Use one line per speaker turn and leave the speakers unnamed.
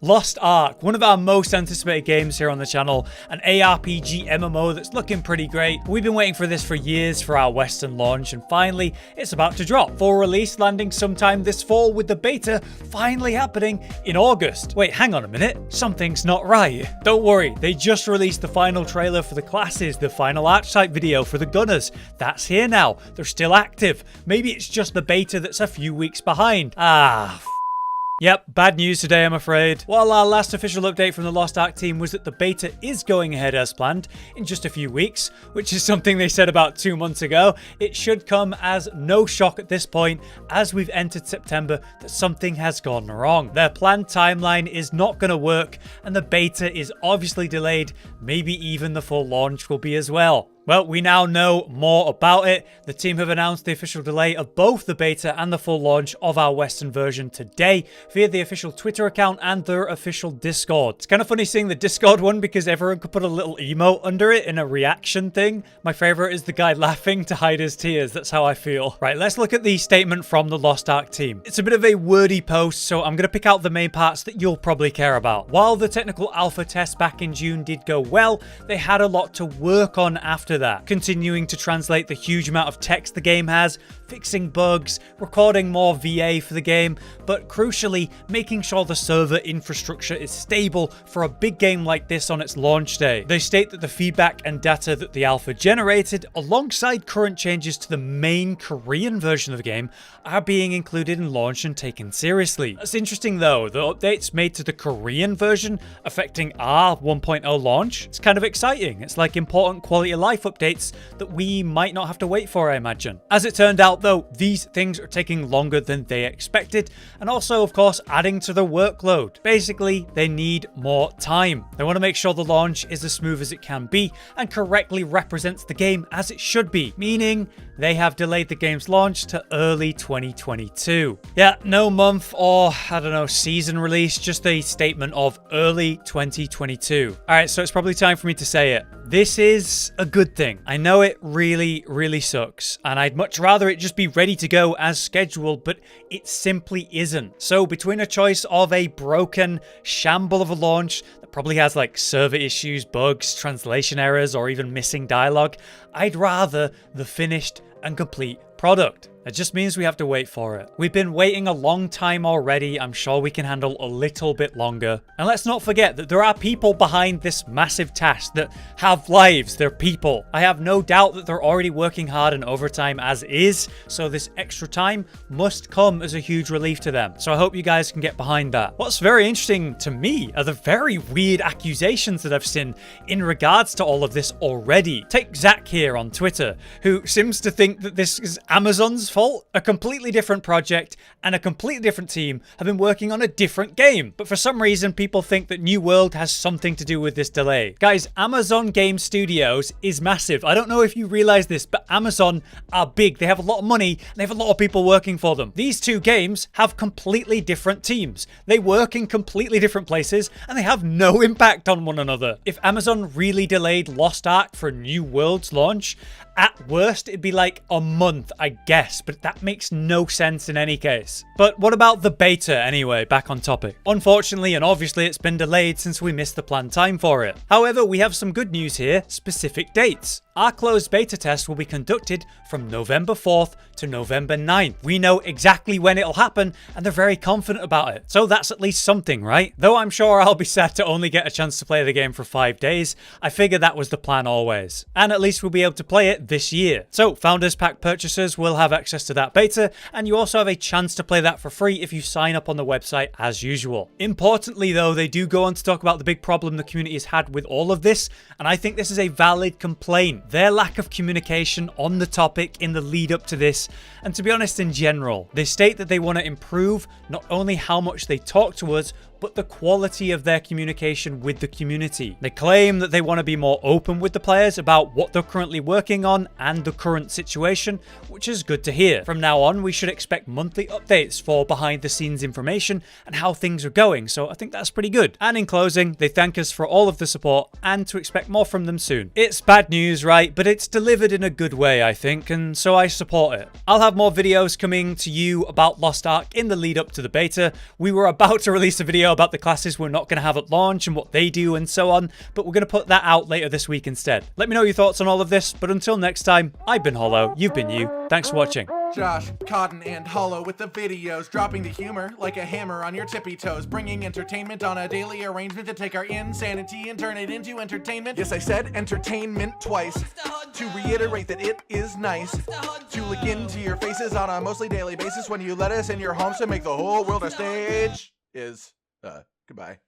Lost Ark, one of our most anticipated games here on the channel, an ARPG MMO that's looking pretty great. We've been waiting for this for years for our Western launch, and finally it's about to drop. Full release landing sometime this fall, with the beta finally happening in August. Wait, hang on a minute, something's not right. Don't worry, they just released the final trailer for the classes, the final archetype video for the gunners. That's here now, they're still active. Maybe it's just the beta that's a few weeks behind. Yep, bad news today, I'm afraid. While our last official update from the Lost Ark team was that the beta is going ahead as planned in just a few weeks, which is something they said about 2 months ago, it should come as no shock at this point, as we've entered September, that something has gone wrong. Their planned timeline is not going to work, and the beta is obviously delayed. Maybe even the full launch will be as well. Well, we now know more about it. The team have announced the official delay of both the beta and the full launch of our Western version today via the official Twitter account and their official Discord. It's kind of funny seeing the Discord one because everyone could put a little emote under it in a reaction thing. My favorite is the guy laughing to hide his tears. That's how I feel. Right, let's look at the statement from the Lost Ark team. It's a bit of a wordy post, so I'm going to pick out the main parts that you'll probably care about. While the technical alpha test back in June did go well, they had a lot to work on after that, continuing to translate the huge amount of text the game has, fixing bugs, recording more VA for the game, but crucially making sure the server infrastructure is stable for a big game like this on its launch day. They state that the feedback and data that the alpha generated, alongside current changes to the main Korean version of the game, are being included in launch and taken seriously. That's interesting though, the updates made to the Korean version affecting our 1.0 launch, it's kind of exciting. It's like important quality of life updates that we might not have to wait for, I imagine. As it turned out though, these things are taking longer than they expected, and also of course adding to their workload. Basically, they need more time. They want to make sure the launch is as smooth as it can be and correctly represents the game as it should be, meaning they have delayed the game's launch to early 2022. Yeah, no month or, I don't know, season release, just a statement of early 2022. Alright, so it's probably time for me to say it. This is a good thing. I know it really sucks, and I'd much rather it just be ready to go as scheduled, but it simply isn't. So between a choice of a broken shamble of a launch that probably has like server issues, bugs, translation errors, or even missing dialogue, I'd rather the finished and complete product. It just means we have to wait for it. We've been waiting a long time already. I'm sure we can handle a little bit longer. And let's not forget that there are people behind this massive task that have lives. They're people. I have no doubt that they're already working hard and overtime as is, so this extra time must come as a huge relief to them. So I hope you guys can get behind that. What's very interesting to me are the very weird accusations that I've seen in regards to all of this already. Take Zach here on Twitter, who seems to think that this is Amazon's fault. A completely different project and a completely different team have been working on a different game, but for some reason people think that New World has something to do with this delay. Guys, Amazon Game Studios is massive. I don't know if you realize this, but Amazon are big. They have a lot of money and they have a lot of people working for them. These two games have completely different teams. They work in completely different places and they have no impact on one another. If Amazon really delayed Lost Ark for New World's launch, at worst, it'd be like a month, I guess, but that makes no sense in any case. But what about the beta anyway, back on topic? Unfortunately, and obviously it's been delayed since we missed the planned time for it. However, we have some good news here, specific dates. Our closed beta test will be conducted from November 4th to November 9th. We know exactly when it'll happen, and they're very confident about it. So that's at least something, right? Though I'm sure I'll be sad to only get a chance to play the game for 5 days, I figure that was the plan always. And at least we'll be able to play it this year. So Founders Pack purchasers will have access to that beta, and you also have a chance to play that for free if you sign up on the website as usual. Importantly though, they do go on to talk about the big problem the community has had with all of this, and I think this is a valid complaint. Their lack of communication on the topic in the lead up to this, and to be honest in general. They state that they want to improve not only how much they talk to us, but the quality of their communication with the community. They claim that they want to be more open with the players about what they're currently working on and the current situation, which is good to hear. From now on, we should expect monthly updates for behind the scenes information and how things are going, so I think that's pretty good. And in closing, they thank us for all of the support and to expect more from them soon. It's bad news, right? But it's delivered in a good way, I think, and so I support it. I'll have more videos coming to you about Lost Ark in the lead up to the beta. We were about to release a video video about the classes we're not going to have at launch and what they do and so on, but we're going to put that out later this week instead. Let me know your thoughts on all of this, but until next time, I've been Hollow, you've been you. Thanks for watching.
Josh, Cotton, and Hollow with the videos, dropping the humor like a hammer on your tippy toes, bringing entertainment on a daily arrangement to take our insanity and turn it into entertainment. Yes, I said entertainment twice, to reiterate that it is nice to look into your faces on a mostly daily basis when you let us in your homes to make the whole world a stage. Goodbye.